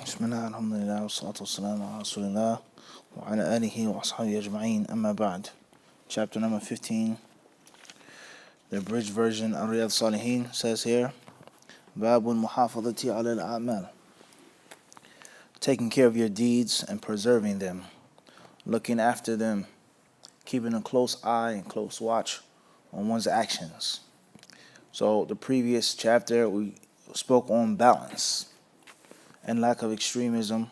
بسم الله الحمد لله والصلاة والسلام على رسول الله وعلى آله وأصحابه أجمعين أما بعد. Chapter number 15, the abridged version of Riyadh as-Saliheen says here, باب المحافظة على الأعمال, taking care of your deeds and preserving them, looking after them, keeping a close eye and close watch on one's actions. So the previous chapter we spoke on balance and lack of extremism,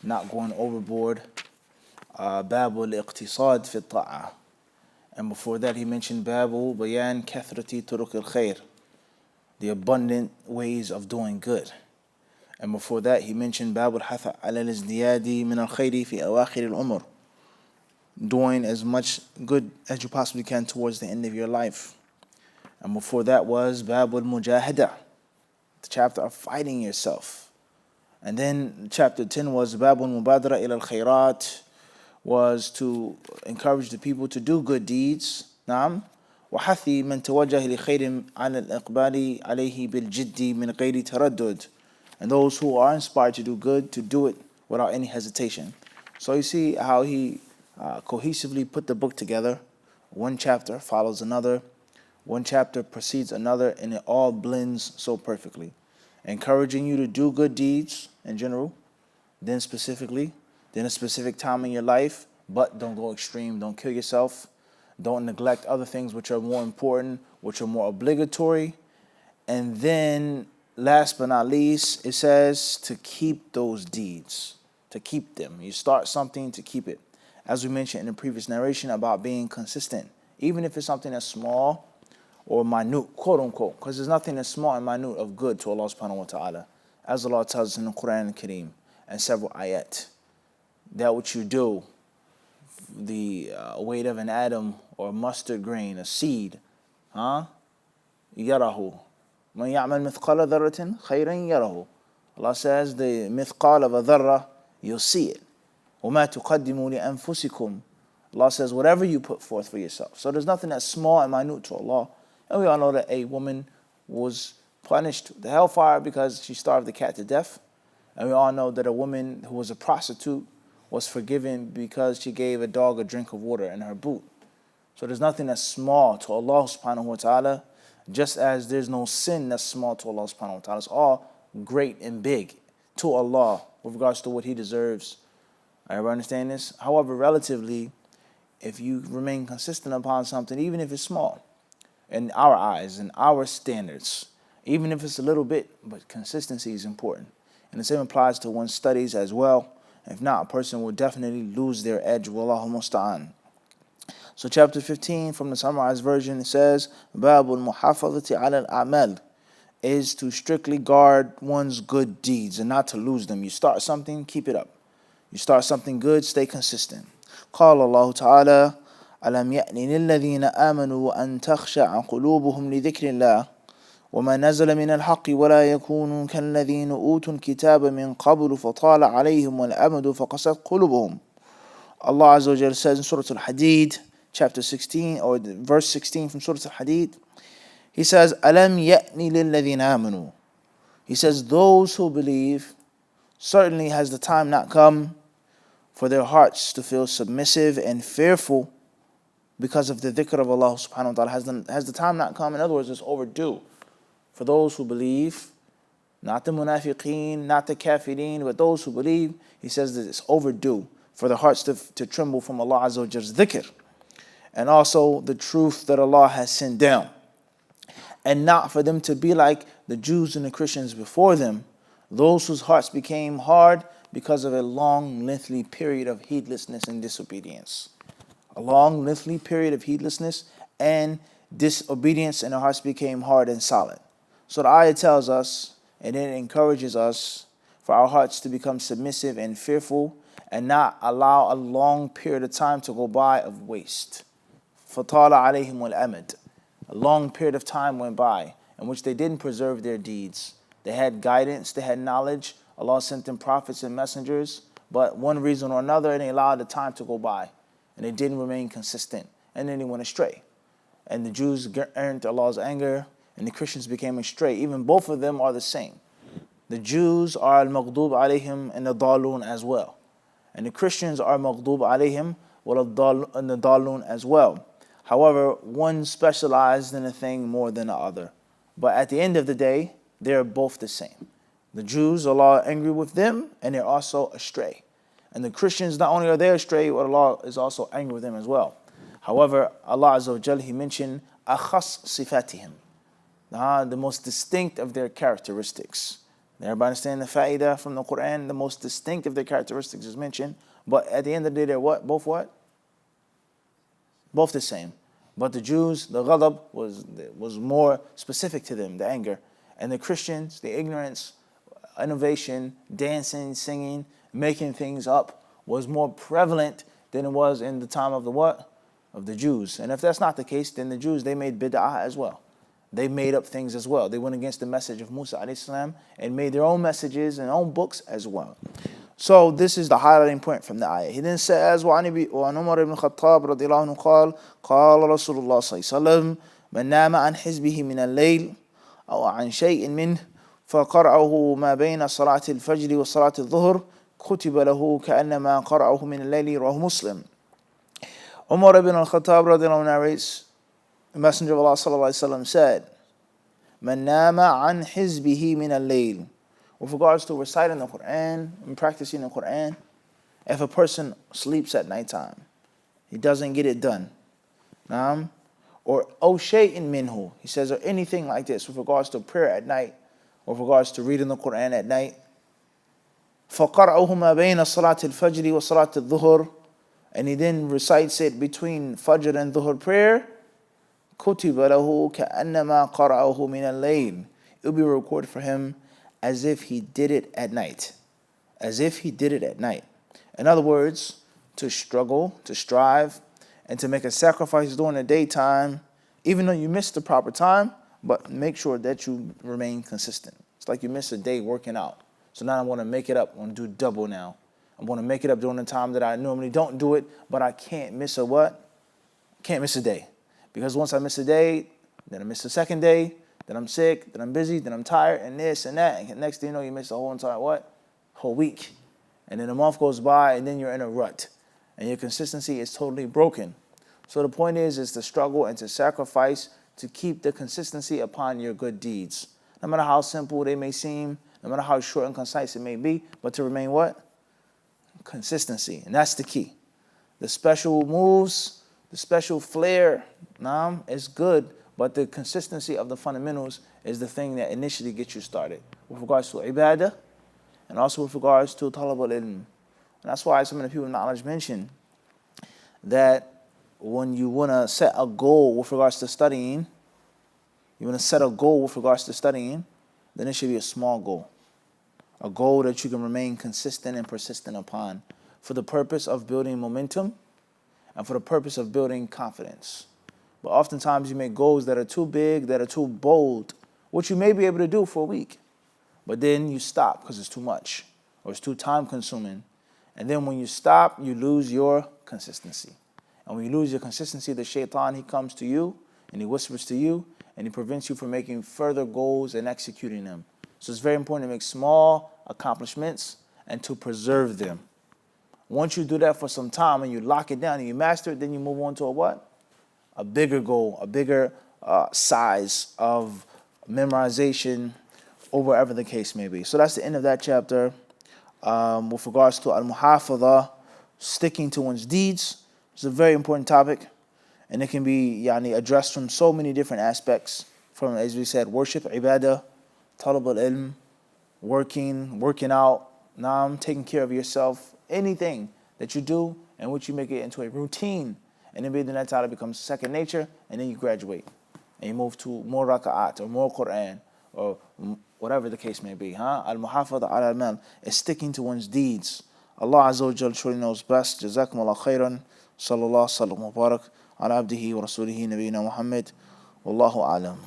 not going overboard, Babul iqtisad fi ta'a. And before that he mentioned Babul bayan kathrati turuq al-khair, the abundant ways of doing good. And before that he mentioned Babul hatha ala al-izdiyadi min al-khairi fi awakhir al-umr, doing as much good as you possibly can towards the end of your life. And before that was Babul mujahada, the chapter of fighting yourself. And then chapter 10 was Babul Mubadara ila al-Khairat, was to encourage the people to do good deeds. Naam. وحثي من توجه لخير على الإقبال عليه بالجد من غير تردد. And those who are inspired to do good, to do it without any hesitation. So you see how he cohesively put the book together. One chapter follows another. One chapter precedes another, and it all blends so perfectly. Encouraging you to do good deeds in general, then specifically, then a specific time in your life, but don't go extreme, don't kill yourself, don't neglect other things which are more important, which are more obligatory. And then last but not least, it says to keep those deeds, to keep them. You start something to keep it. As we mentioned in the previous narration about being consistent, even if it's something that's small or minute, quote unquote, because there's nothing that's small and minute of good to Allah subhanahu wa ta'ala. As Allah tells us in the Quran al-Kareem and several ayat, that which you do, the weight of an atom or mustard grain, a seed, yarahu. Man ya'mal mithqala dharratin khayran yarahu. Allah says the mithqal of a dharra, you'll see it. وَمَا تُقَدِّمُوا لِأَنفُسِكُمْ. Allah says whatever you put forth for yourself. So there's nothing that's small and minute to Allah. And we all know that a woman was punished with the hellfire because she starved the cat to death. And we all know that a woman who was a prostitute was forgiven because she gave a dog a drink of water in her boot. So there's nothing that's small to Allah subhanahu wa ta'ala, just as there's no sin that's small to Allah subhanahu wa ta'ala. It's all great and big to Allah with regards to what He deserves. Everybody understand this? However, relatively, if you remain consistent upon something, even if it's small, in our eyes, in our standards, even if it's a little bit, but consistency is important. And the same applies to one's studies as well. If not, a person will definitely lose their edge. Wallahu musta'an. So chapter 15 from the summarized version, it says, Babul muhafazati ala al-a'mal, is to strictly guard one's good deeds and not to lose them. You start something, keep it up. You start something good, stay consistent. قال الله تعالى ألم يأن للذين آمنوا أن تخشع قلوبهم لذكر الله وما نزل من الحق ولا يكونوا كالذين أوتوا الكتاب من قبل فطال عليهم الأمد فقست قلوبهم. Allah Azza wa Jalla says in Surah Al-Hadid, chapter 16, or verse 16 from Surah Al-Hadid, He says, ألم يأن للذين آمنوا. He says, those who believe, certainly has the time not come for their hearts to feel submissive and fearful because of the dhikr of Allah subhanahu wa ta'ala. Has the time not come? In other words, it's overdue. For those who believe, not the munafiqeen, not the kafirin, but those who believe, He says that it's overdue for the hearts to tremble from Allah Azza wa Jalla's dhikr. And also the truth that Allah has sent down. And not for them to be like the Jews and the Christians before them, those whose hearts became hard because of a long, lengthy period of heedlessness and disobedience. A long, lengthy period of heedlessness and disobedience, and their hearts became hard and solid. So the ayah tells us, and it encourages us for our hearts to become submissive and fearful and not allow a long period of time to go by of waste. فَطَالَ عَلَيْهِمُ الْأَمَدُ. A long period of time went by in which they didn't preserve their deeds. They had guidance, they had knowledge. Allah sent them prophets and messengers, but one reason or another, they allowed the time to go by, and they didn't remain consistent, and then they went astray. And the Jews earned Allah's anger, and the Christians became astray. Even both of them are the same. the Jews are al-maghdub alayhim and the dalun as well. And the Christians are maghdub alayhim and the dalun as well. However, one specialized in a thing more than the other. But at the end of the day, they're both the same. The Jews, Allah is angry with them, and they're also astray. And the Christians, not only are they astray, but Allah is also angry with them as well. However, Allah Azza wa Jal, He mentioned akhas sifatihim, the most distinct of their characteristics. Everybody understand the fa'idah from the Quran? The most distinct of their characteristics is mentioned. But at the end of the day, they're what? Both what? Both the same. But the Jews, the ghadab was more specific to them, the anger. And the Christians, the ignorance, innovation, dancing, singing, making things up was more prevalent than it was in the time of the what? Of the Jews. And if that's not the case, then the Jews, they made bid'ah as well. They made up things as well. They went against the message of Musa alayhi salam and made their own messages and own books as well. So this is the highlighting point from the ayah. He then says, وعن عمر بن الخطاب رضي الله عنه قال قال رسول الله صلى الله عليه وسلم من نام عن حزبه من الليل أو عن شيء منه فقرأه ما بين صلاة الفجر وصلاة الظهر كتب له كأنما قرأه من الليل رواه مسلم. Umar ibn al-Khattab رضي الله عنه narrates, the Messenger of Allah صلى الله عليه وسلم said, من نام عن حزبه من الليل. With regards to reciting the Quran and practicing the Quran, if a person sleeps at nighttime, he doesn't get it done. Or أو شيء منه, he says, or anything like this with regards to prayer at night, or with regards to reading the Quran at night. فقرأه ما بين صلاة الفجر وصلاة الظهر, and he then recites it between Fajr and Dhuhr prayer. كتب له كأنما قرأه من الليل. It will be recorded for him as if he did it at night. As if he did it at night. In other words, to struggle, to strive, and to make a sacrifice during the daytime, even though you missed the proper time, but make sure that you remain consistent. It's like you miss a day working out. So now I want to make it up. I want to do double now. I want to make it up during the time that I normally don't do it, but I can't miss a what? Can't miss a day. Because once I miss a day, then I miss the second day, then I'm sick, then I'm busy, then I'm tired, and this and that. And next thing you know, you miss the whole entire what? Whole week. And then a month goes by, and then you're in a rut. And your consistency is totally broken. So the point is to struggle and to sacrifice to keep the consistency upon your good deeds. No matter how simple they may seem, no matter how short and concise it may be, but to remain what? Consistency. And that's the key. The special moves, the special flair, is good, but the consistency of the fundamentals is the thing that initially gets you started. With regards to ibadah, and also with regards to talab al-ilm. And that's why some of the people of knowledge mention that when you want to set a goal with regards to studying, then it should be a small goal. A goal that you can remain consistent and persistent upon for the purpose of building momentum and for the purpose of building confidence. But oftentimes you make goals that are too big, that are too bold, which you may be able to do for a week. But then you stop because it's too much or it's too time consuming. And then when you stop, you lose your consistency. And when you lose your consistency, the shaitan, he comes to you and he whispers to you and he prevents you from making further goals and executing them. So it's very important to make small accomplishments and to preserve them. Once you do that for some time and you lock it down and you master it, then you move on to a what? A bigger goal, a bigger size of memorization, or wherever the case may be. So that's the end of that chapter. With regards to al-muhafadha, sticking to one's deeds, it's a very important topic, and it can be addressed from so many different aspects. From, as we said, worship, ibadah, talab al-ilm, working out, taking care of yourself, anything that you do in which you make it into a routine, and then that ta'ala becomes second nature, and then you graduate and you move to more raka'at or more Quran or whatever the case may be. Al-muhafadha ala al-mal is sticking to one's deeds. Allah Azza wa Jal surely knows best. Jazakumullah khairan. Sallallahu sallam wa barak ala abdihi wa rasulihi nabiyina Muhammad. Wallahu alam.